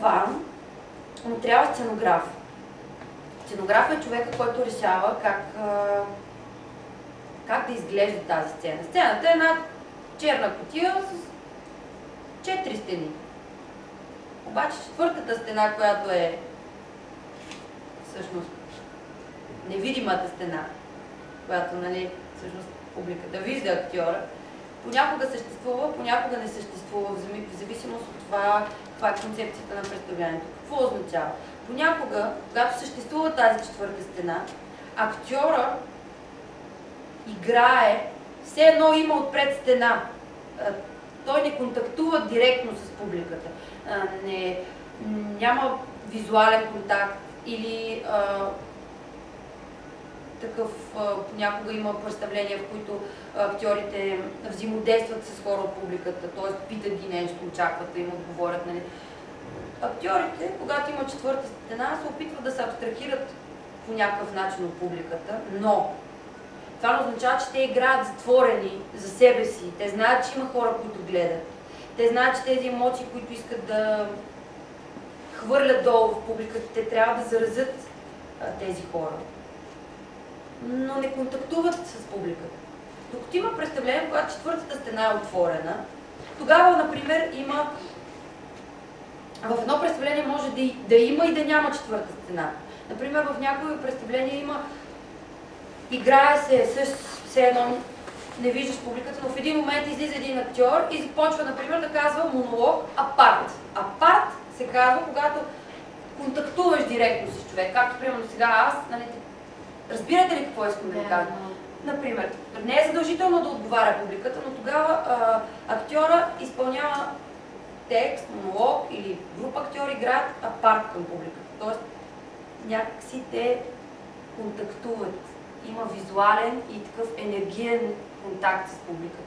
това му трябва сценограф. Сценограф е човека, който решава как да изглежда тази сцена. Сцената е една черна кутия с 4 стени. Обаче четвъртата стена, която е всъщност невидимата стена, която, нали, всъщност публиката вижда актьора, понякога съществува, понякога не съществува, в зависимост от това, каква е концепцията на представлението. Какво означава? Понякога, когато съществува тази четвърта стена, актьора играе, все едно има отпред стена. Той не контактува директно с публиката. Няма визуален контакт или такъв, понякога има представления, в които актьорите взаимодействат с хора от публиката, т.е. питат ги нещо, очакват да им отговорят. Нали. Актьорите, когато има четвърта стена, се опитват да се абстрахират по някакъв начин от публиката, но това не означава, че те играят затворени за себе си. Те знаят, че има хора, които гледат. Те знаят, че тези емоции, които искат да хвърлят долу в публиката, те трябва да заразят тези хора. Но не контактуват с публиката. Докато има представление, когато четвъртата стена е отворена, тогава, например, има в едно представление може да има и да няма четвърта стена. Например, в някои представления има играе се все едно, не виждаш публиката, но в един момент излиза един актьор и започва, например, да казва монолог апарт. Апарт се казва, когато контактуваш директно с човек, както примерно сега аз, нали, разбирате ли какво искам да ви кажа? Например, не е задължително да отговаря публиката, но тогава актьора изпълнява текст, монолог или група актьори играят апарт към публиката. Тоест, някакси те контактуват. Има визуален и такъв енергиен контакт с публиката.